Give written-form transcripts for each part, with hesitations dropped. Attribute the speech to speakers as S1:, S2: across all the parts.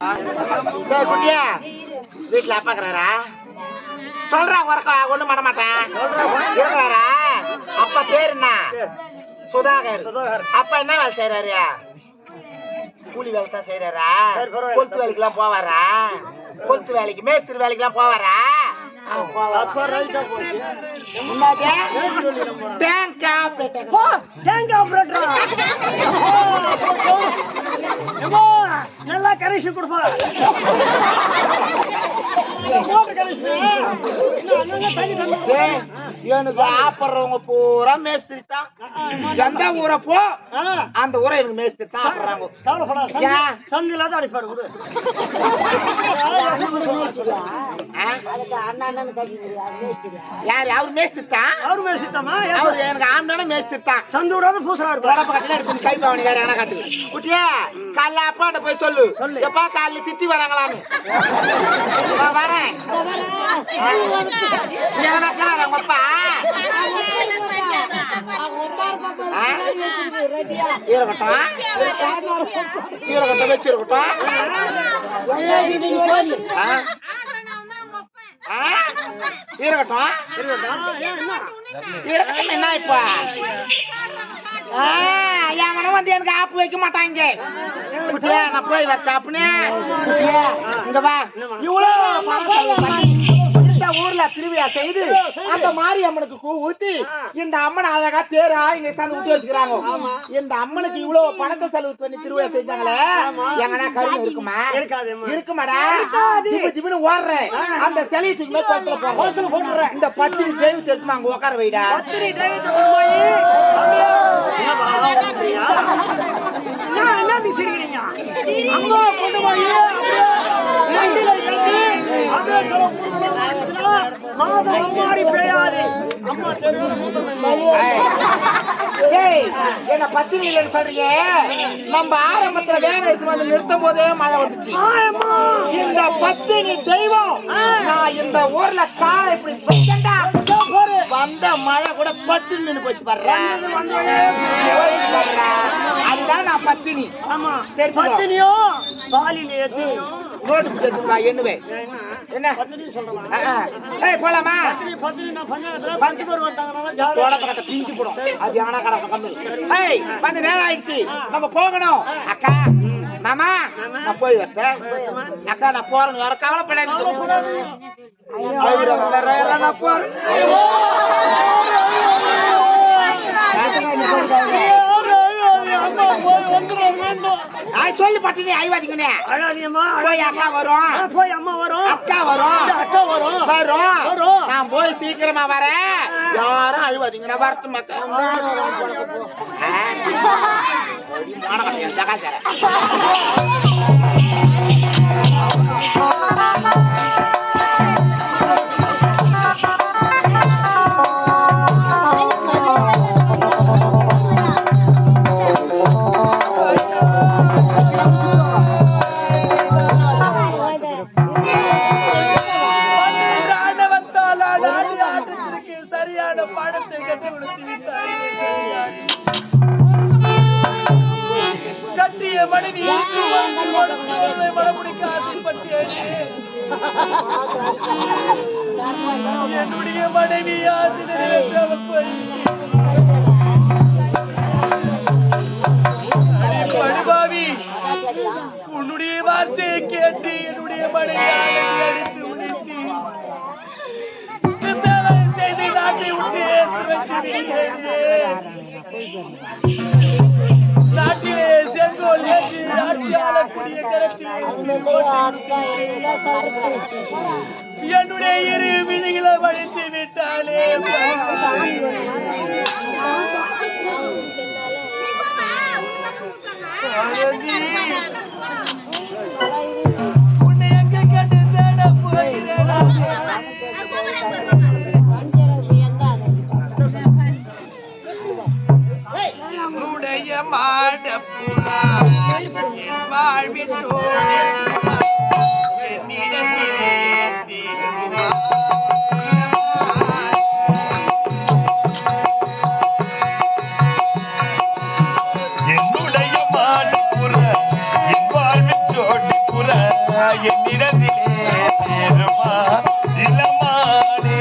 S1: குட்டியா வீட்டுல அப்பாக்குறாரா சொல்றா உறக்க ஒண்ணும் பண்ண மாட்டேன் இருக்கிறாரா? அப்பா பேரு என்ன? சுதாகர். அப்பா என்ன வேலை செய்யறாரு? கூலி வேலை தான் செய்யறாரா? கொளுத்து வேலைக்கு எல்லாம் போவாரா? கொளுத்து வேலைக்கு மேஸ்திரி வேலைக்கு எல்லாம் போவாரா?
S2: நல்லா கனெக்ஷன் கொடுப்பா.
S1: எனக்கு ஆப்படுறவங்க பூரா மேஸ்திரி தான். எந்த ஊரை போ அந்த ஊரை எனக்கு மேஸ்திரி தான் ஆப்படுறாங்க.
S2: சந்தில தான் அடிப்பாரு.
S1: யாரு அவரு மேஸ்திரி தான்?
S2: அவரு மேஸ்திரித்தாமா?
S1: அவரு எனக்கு ஆம்டான மேஸ்திரி தான்.
S2: சந்து விடாத பூசலா
S1: இருக்கும். கை பாவனி வேற என்ன காட்டு குட்டியா காலைல அப்பாட்ட போய் சொல்லு. எப்பா காலைல சித்தி வராங்களான்னு வரேன். அப்பா இருக்கட்டும் இருக்கட்டும் வச்சிருக்கட்டும். இருக்கட்டும் இருக்கட்டும். என்ன இப்ப எவனும் வந்து எனக்கு ஆப்பு வைக்க மாட்டாங்க. குட்டியா நான் போய் வரட்டாப்புனே. இங்க வா. இவ்வளவு ஊர்ல திருவிழா செய்து அந்த மாரியம்மனுக்கு கூ ஊத்தி இந்த அம்மனை அழகா தேரா இங்க உட்காந்து ஊட்டி வச்சுக்கிறாங்க. இந்த அம்மனுக்கு இவ்வளவு பணத்தை செலவு பண்ணி திருவிழா செஞ்சாங்களே எங்கன்னா கருணை இருக்குமா? இருக்குமாடா? திப்பு திப்புன்னு ஓடுறேன். அந்த சிலையை தூக்கி கோத்துல போடுறேன். இந்த பத்திரி தெய்வத்தை எடுத்துமா அங்க உட்கார வைடா. என்ன பத்தினி இல்லைன்னு சொல்றீங்க? நம்ம ஆரம்பத்துல வேலை எடுத்து வந்து நிறுத்தும் போதே மழை வந்துச்சு. இந்த பத்தினி தெய்வம் நான் இந்த ஊர்ல காலை இப்படி வந்த மழை கூட பட்டு நின்று போச்சு பாடுறேன். அதுதான் நான் பத்தினி.
S2: பத்தினியோ
S1: எண்ணுவேன். என்ன போலாமா? பிஞ்சு போடும். அது எவனா கடை வந்து நேரம் ஆயிடுச்சு. நம்ம போகணும். அக்கா மாமா நான் போய் வரேன். அக்கா நான் போறேன். வேற கவலைப்படாது. நான் போறேன். சொல்லு பட்டினி ஐவாதிங்கண்ணே. போய் அக்கா வரும்.
S2: போய் அம்மா வரும்.
S1: அக்கா வரும்.
S2: அக்கா வரும்.
S1: வரும். நான் போய் சீக்கிரமா வரேன். யாரும் அழுவாதீங்க. வரட்டு மக்கா
S2: சரியான பாடத்தை கட்டி கொடுத்து விட்டார். கட்டிய மனைவி மனமுடிக்க ஆசைப்பட்டேன். என்னுடைய மனைவி ஆசை நிறைவேற்றாமல் போய் படுபாவி உன்னுடைய வார்த்தையை கேட்டு என்னுடைய மனைவி ஆனந்தி அடித்து உழைத்து செய்து நாட்டை விட்டு நாட்டிலே செங்கோல் ஏற்றி ஆட்சியாளக்கூடிய கரத்திலே என்னுடைய இரு விழிகளை வழித்து விட்டாலே. உன்னை எங்க கண்டு தேட போகிறேன். மாடப்புறா என் வாழ்வின்
S3: என்னுடைய மாடப்புறா என் வாழ்வின் சோடிப்புறா என்னிடத்திலே சேருமா இளமானே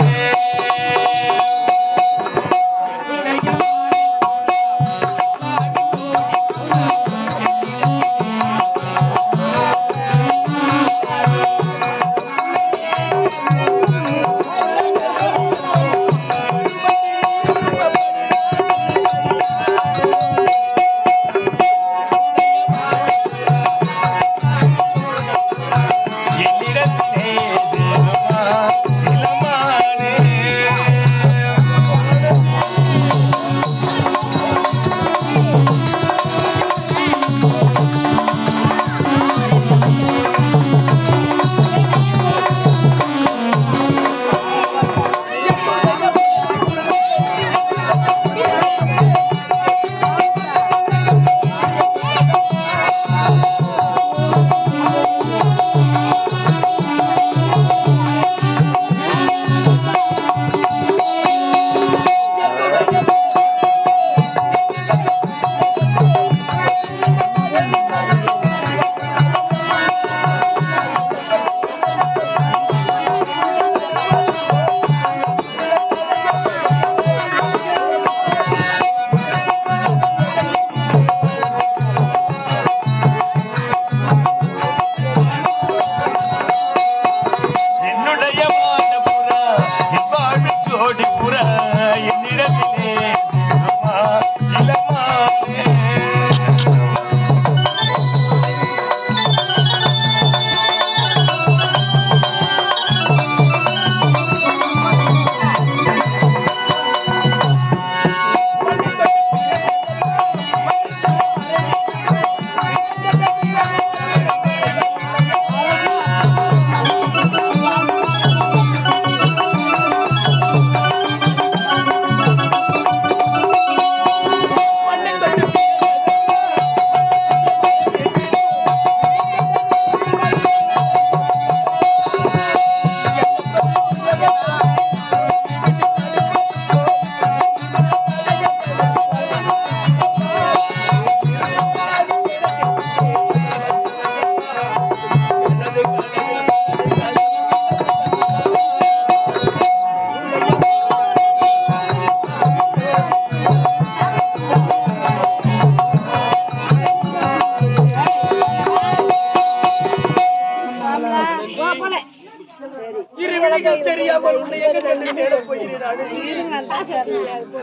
S2: தெரியாமல் உன்னை எங்க கண்டு தேட போகிறேன்.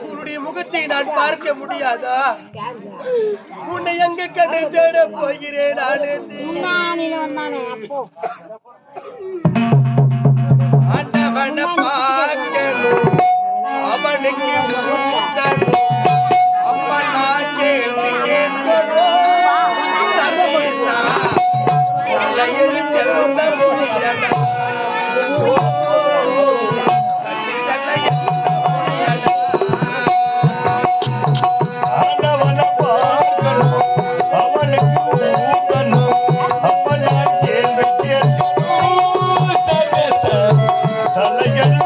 S2: உன்னுடைய முகத்தை நான் பார்க்க முடியாதா? உன்னை எங்க கண்டு தேட போகிறேன். ஆண்டவனை பார்க்கணும், அவனுக்கு ஊத்தணும், அப்ப நான் கேள்வி கேட்கணும். சர்வேசா தலையில் தெல்ல முடியல.
S3: தலைகள்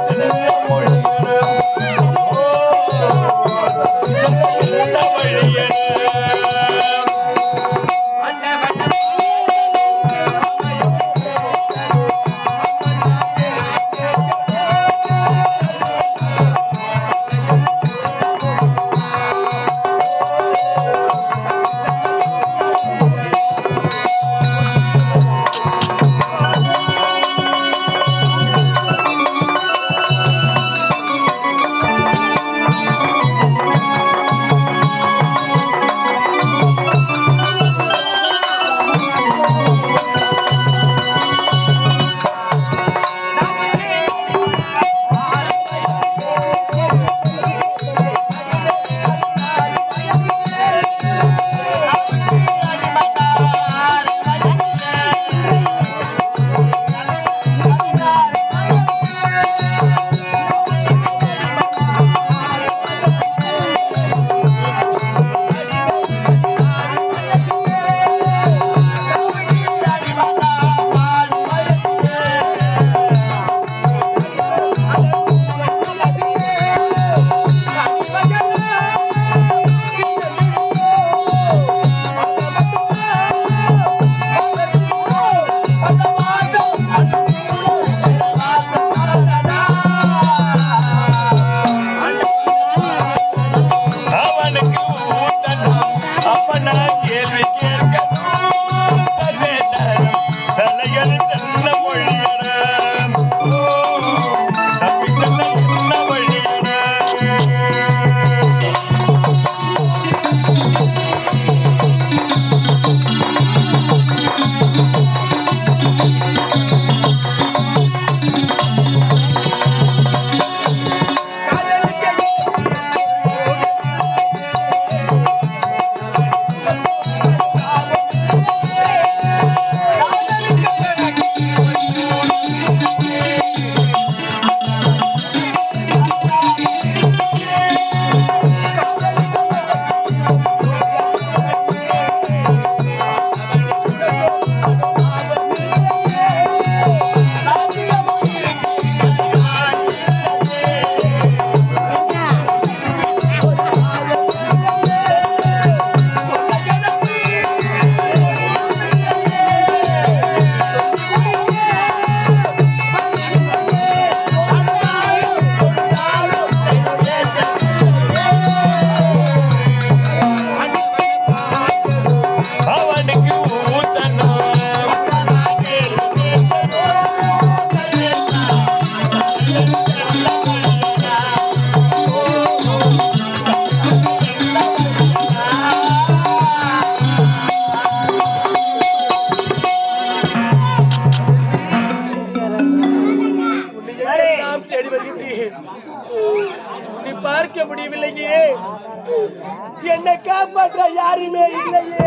S2: என்னை காப்பாற்ற யாருமே இல்லையே.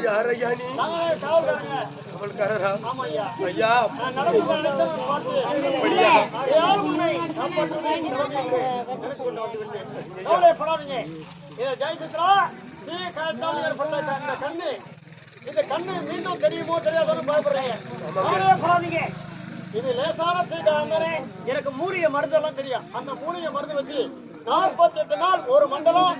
S2: யாரையா நீ? காவல்காரரா? ஐயா அப்படியா?
S4: இந்த கண்ணு மீண்டும் தெரியுமோ தெரியாதோன்னு பயப்படுறீங்க. இது லேசான தீட்டாலே எனக்கு மூலிகை மருந்து எல்லாம் தெரியும். அந்த மூலிகை மருந்து வச்சு 48 நாள் ஒரு மண்டலம்